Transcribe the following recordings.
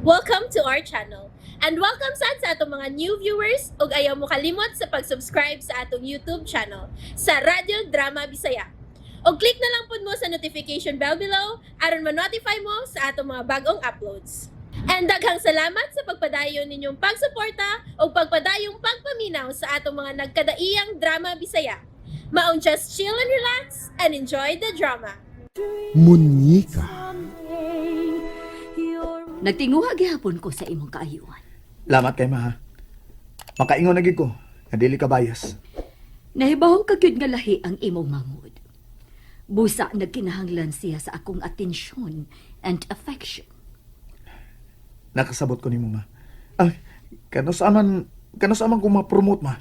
Welcome to our channel. And welcome sa atong mga new viewers ug ayaw mo kalimot sa pag-subscribe sa atong YouTube channel sa Radio Drama Bisaya. O click na lang pud mo sa notification bell below aron ma-notify mo sa atong mga bagong uploads. And daghang salamat sa pagpadayon ninyong pagsuporta o pagpadayong pagpaminaw sa atong mga nagkadaiyang Drama Bisaya. Maong just chill and relax and enjoy the drama. Munyika. Nagtinguha gihapon ko sa imong kaayuhan. Lamat kay ma. Makaingon na gid ko. Nga dili ka bias. Nahibaw ka gyud nga lahi ang imong mangod. Busa nagkinahanglan siya sa akong atensyon and affection. Nakasabot ko nimo ma. Ah, kano sa aman ko ma-promote ma.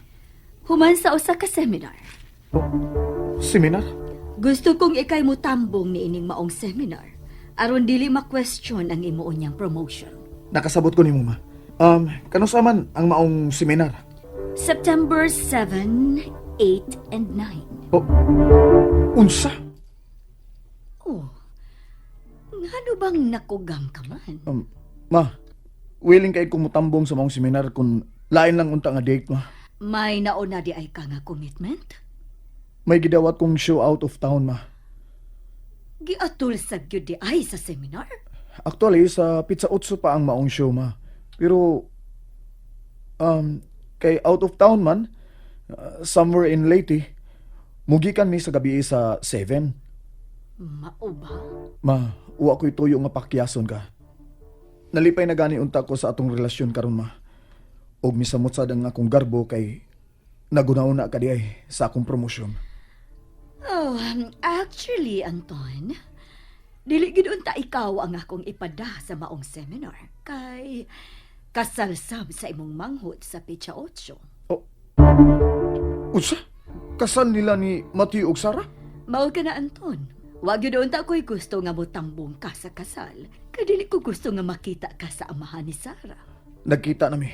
Human sa usa ka seminar. Seminar? Gusto kong ikay mo tambong ni ining maong seminar aron dili ma-question ang imo unyang promotion. Nakasabot ko nimo ma. Kano sa aman ang maong seminar? September 7, 8, and 9. Oh, unsa? Oh, ngano bang nakugam ka man? Ma, willing kay kumutambong sa maong seminar kung lain lang unta nga date ma. May nauna di ay ka nga commitment? May gidawat kong show out of town ma. Giatul sa gyud di ay sa seminar? Actually, sa Pizza Otso pa ang maong show ma. Pero, kay out of town man, somewhere in Leyte, mugikan mi sa gabi sa 7. Mao ba? Ma, uwa ko'y tuyo nga pakyason ka. Nalipay na gani unta ko sa atong relasyon karon ma. Og misamot sad ang akong garbo kay nagunauna ka di ay sa akong promosyon. Oh, actually, Anton, dili gid unta ikaw ang akong ipada sa maong seminar. Kay kasalsab sa imong manghod sa Pizza Otso. Oh, unsa? Kasal nila ni Matthew ug Sarah? Mao ka na, Anton. Wag yun unta ko'y gusto nga motambong ka sa kasal. Kay dili ko gusto nga makita ka sa amahan ni Sarah. Nagkita na mi.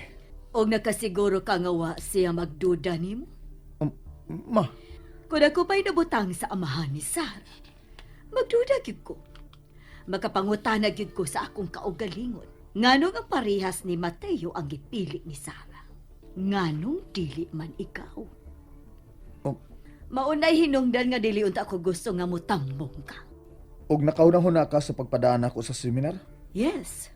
Og nakasiguro ka nga wa siya magduda nimo. Ma, Kung ako pa'y nabutang sa amahan ni Sarah, magduda gyud ko. Makapangutana gyud ko sa akong kaugalingon. Nganong ang parehas ni Mateo ang gipili ni Sarah? Nganong dili man ikaw? oh, Maunay hinungdan nga dili unta ako gusto nga mutambong ka. og nakaunahon na ka sa pagpadaan ako sa seminar? Yes,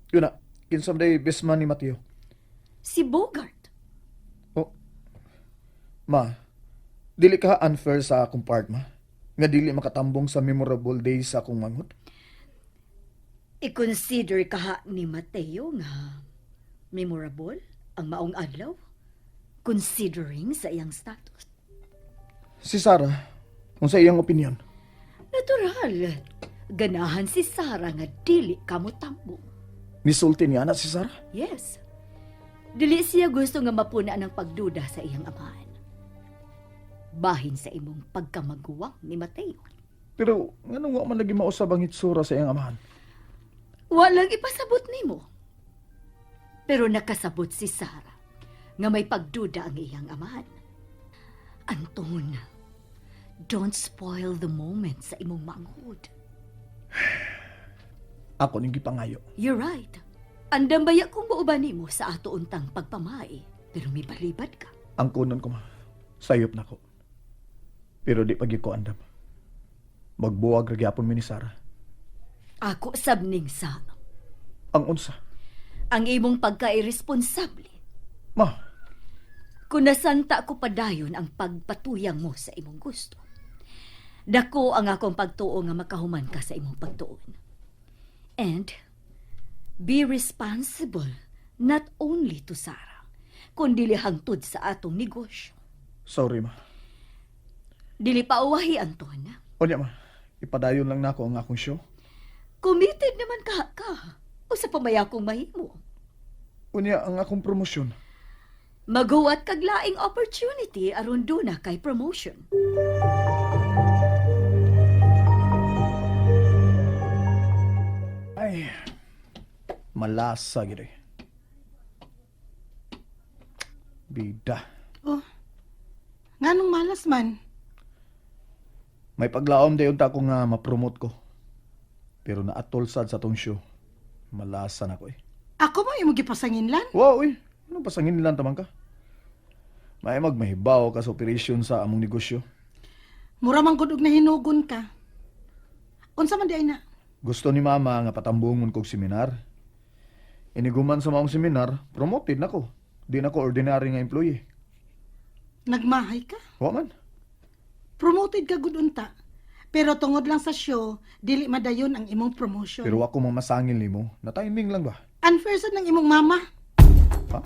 Yun na, kinsam day besman ni Matthew. si Bogart. Oh, ma, dili ka unfair sa akong part ma. Nga dili makatambong sa memorable day sa akong manghod. I-consider kaha ni Mateo nga memorable ang maong adlaw considering sa iyang status. Si Sarah, kung sa iyang opinion. Natural. Ganahan si Sarah nga dili ka mo tambong. Nisulti niya na si Sarah? Yes. Dili siya gusto nga mapuna ng pagduda sa iyang amahan. Bahin sa imong pagkamaguwang ni Mateo. Pero nga nung wa man lagi mausab ang itsura sa iyang amahan. Walang ipasabot nimo. Pero nakasabot si Sarah nga may pagduda ang iyang amahan. Anton, don't spoil the moment sa imong manghod. Ako ning gipangayo. You're right. Andam baya kung mauban nimo sa ato untang pagpamay, pero may balibad ka. Ang kunon ko ma, sayop na ko. Pero di pagi ko andam. Magbuwag ra gyapon mi ni Sarah. Ako sabning sa Ang unsa? ang imong pagka-irresponsable. Ma, Kung nasanta ko padayon ang pagpatuyang mo sa imong gusto. Dako ang akong pagtuo nga makahuman ka sa imong pagtuon. And be responsible not only to Sarah, kundi hangtod sa atong negosyo. sorry ma. Dili pa uwahi, Anton. Unya ma, ipadayon lang nako ang akong show. Committed naman ka. O sa pamaya kong mahimo. Unya ang akong promosyon. Maguwat kag laing opportunity aron duna kay promotion. Ay, malasa gid. Bida. Oh, nganong malas man? May paglaom dayon ta ko nga ma-promote ko. Pero naatol sad sa tong show. Malasan ako eh. Ako mo imo gipasanginlan? Wow, uy. Anong pasangin nilang tamang ka? May magmahibaw ka sa operasyon sa among negosyo. Mura man gud og nahinugon ka. Unsa man di ay na? Gusto ni mama nga patambungon kog seminar. Iniguman sa maong seminar, promoted na ko. Di na ko ordinary nga employee. Nagmahay ka? Wa man. Promoted ka gud unta. Pero tungod lang sa show, dili madayon ang imong promotion. Pero ako mamasangil nimo. Na timing lang ba? Unfair sad ng imong mama. Ha?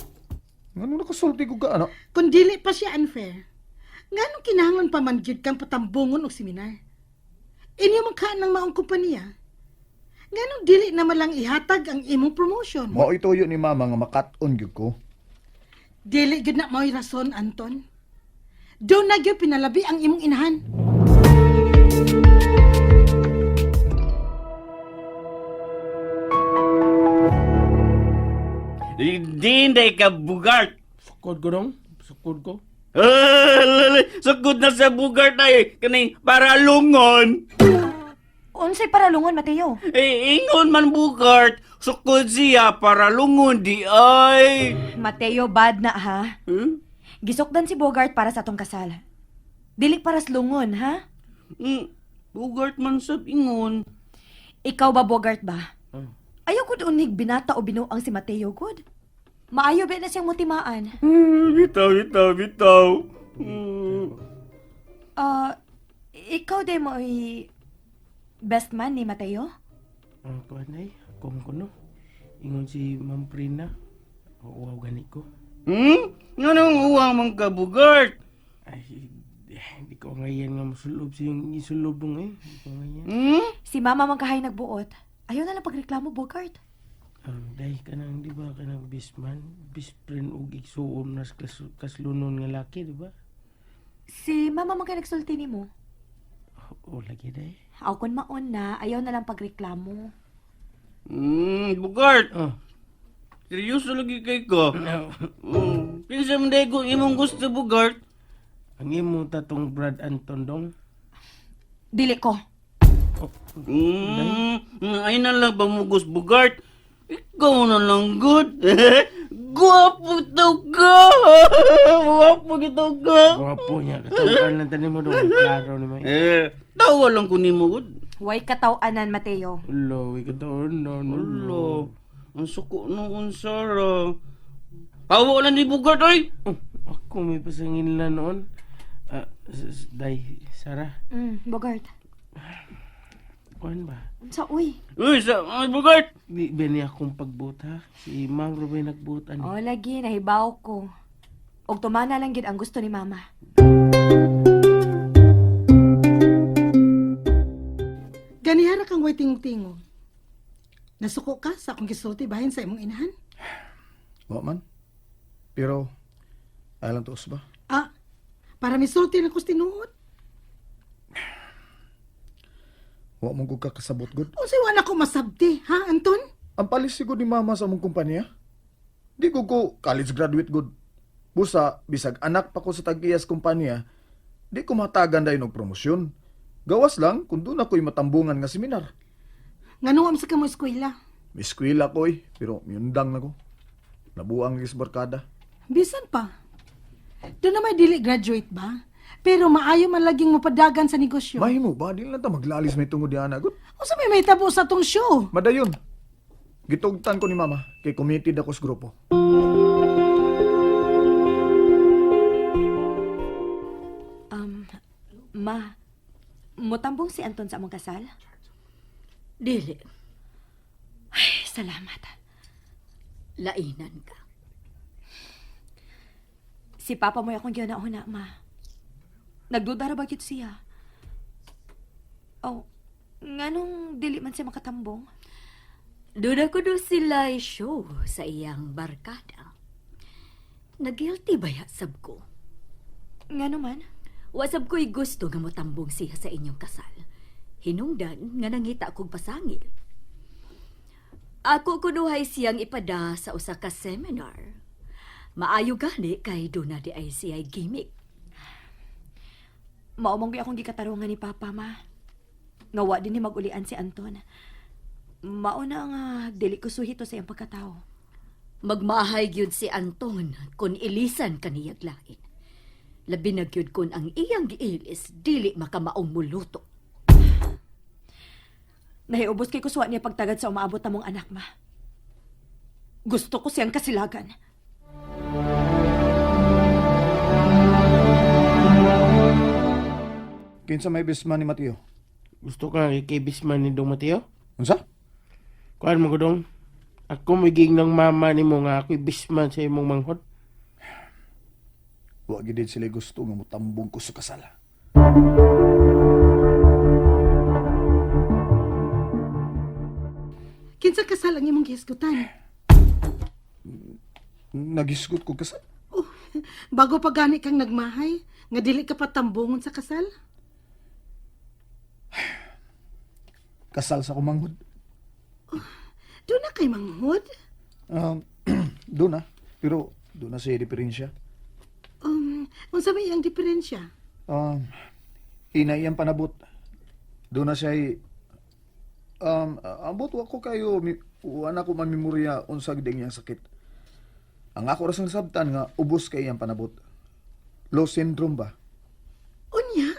Ngano nakasulti ko ka, ano? Kung dili pa siya unfair, nganong kinahanglan pa man gyud kang patambungon og seminar? Inyo man ka ng maong kompanya. Nganong dili na malang ihatag ang imong promotion? Mao ituyo ni mama nga makat-on gyud ko. Dili gyud na mao'y rason, Anton. Do na gyud pinalabi ang imong inahan. Dinday ka bugart. Sukod ko dong. Sukod ko. Sugod na sa bugart ay kaning para lungon. Unsay para lungon, Mateo? Ingon man bugart. Sukod siya para lungon di ay. Mateo, bad na ha? Hmm? Gisukdan si Bogart para sa atong kasal. Dili para sa lungon, ha? Bugart man sab ingon. Ikaw ba, Bogart ba? Ayaw ko unig binata o binuang si Mateo, good? Maayo ba na siyang mutimaan? Bitaw. Ikaw din mo best man ni Mateo? Ang kuhan ay, kung kuno. Ingon si Ma'am Prina. Uwaw gani ko. Nganong uwang man ka bugart? Ay, di ko ngayon nga masulob siyang isulob mo eh. Di ko ngayon. Si Mama magkahay nagbuot. Ayaw na lang pagreklamo, Bogart. Dahil ka nang, di ba, ka nang bisman, bisprin o igsuon na kaslunon nga laki, di ba? Si Mama magkay nagsulti ni mo. O, lagi dahil. Aw kun maon na, ayaw na lang pagreklamo. Bugart. Oh. Seryoso lagi kay ko. Kinsa man day ko imong gusto bugart? Ang imo tatong Brad Anton dong. Dili ko. Ay na lang pamugos bugart. Ikaw na lang good. Guwapo to ka. Guwapo gito ka. Guwapo niya. Katawaan lang tanin mo dong. Klaro ni May. Tawa lang ko ni mo good. Way katawanan, Mateo. Ulo, ikataon na. Ulo. Ang suko nung unsara. Tawa lang ni bugart ay. Ako may pasangin lang noon. Day, Sarah. Bogart. Kuhan ba? Sa uy. Uy, sa ay bugart. Di ba niya akong pagbuot ha? Si Mang Rubay nagbuot ani. O lagi, nahibaw ko. Og tumana lang gid ang gusto ni Mama. Ganihara kang way tingog-tingog. Nasuko ka sa akong gisulti bahin sa imong inahan? Wa man. Pero, ay lang tuos ba? Para misulti na ko tinuod. Wa mong kong kakasabot good. Unsay wala ko masabti, ha, Anton? Ang palisigo ni mama sa among kumpanya. Di ko college graduate good. Busa, bisag anak pa ko sa tag-iyas kumpanya, di ko matagan dayon og promosyon. Gawas lang kung doon ako'y matambungan nga seminar. Nganuam sa kamo eskwela. May eskwela ko pero miyundang na ko. Nabuang is barkada. Bisan pa. Doon na may dili graduate ba? Pero maayo man laging mapadagan sa negosyo. Mahimo ba? Di lang ta maglalis may tungod di ana. Good. Usa may tabo sa tong show. Madayon. Gitugtan ko ni mama kay committed ako sa grupo. Ma, mutambong si Anton sa among kasal? Dili. Ay, salamat. Lainan ka. Si Papa mo akong ginauna, Ma. Nagduda ra ba gyud siya? Oh, nganong dili man siya makatambong? Duda ko do sila show sa iyang barkada. Nag-guilty ba sab ko? Ngano man? Wasab ko'y gusto nga motambong siya sa inyong kasal. Hinungdan nga nangita kong pasangil. Ako kunuhay siyang ipada sa usa ka seminar. Maayo gani kay doon na di ay siya'y gimmick. Maumong akong gikatarungan ni Papa, Ma. Nga wa din ni magulian si Anton. Mauna nga dili ko suhito sa iyang pagkatao. Magmahay gyud si Anton kung ilisan kaniyag lain. Labi na gyud kung ang iyang giilis dili makamaong muluto. Nahiubos kay kuswa niya pagtagad sa umaabot na mong anak, ma. Gusto ko siyang kasilagan. Kinsa may bisman ni Mateo? Gusto ka kay bisman ni Dong Mateo? Unsa? Kuan mo ko dong. Ako maging ng mama ni mo nga ako'y bisman sa imong manghod. Wa gid sila gusto nga mutambong ko sa kasal. Kinsa kasal ang imong gihisgutan? Nagisgot ko kasal. Bago pa gani kang nagmahay, nga dili ka patambungon sa kasal? Kasal sa kumanghod. Doon na kay manghod? Doon na. Pero doon na siya diferensya. Unsa may iyang diferensya? Inay ang panabot. Doon na siya ambot wa ko kayo wala ko mamemorya unsag ding yang sakit. Ang ako rasang sabtan nga ubos kay iyang panabot. Low syndrome ba? Unya?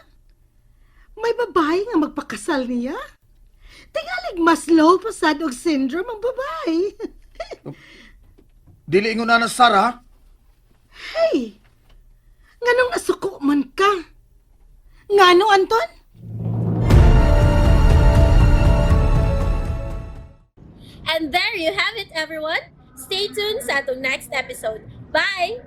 May babae nga magpakasal niya? Tingalig mas low pa sad og syndrome ang babae. Dili ingon na Sarah. Hey! Nganong nasuko man ka? Ngano, Anton? And there you have it, everyone. Stay tuned sa atong next episode. Bye!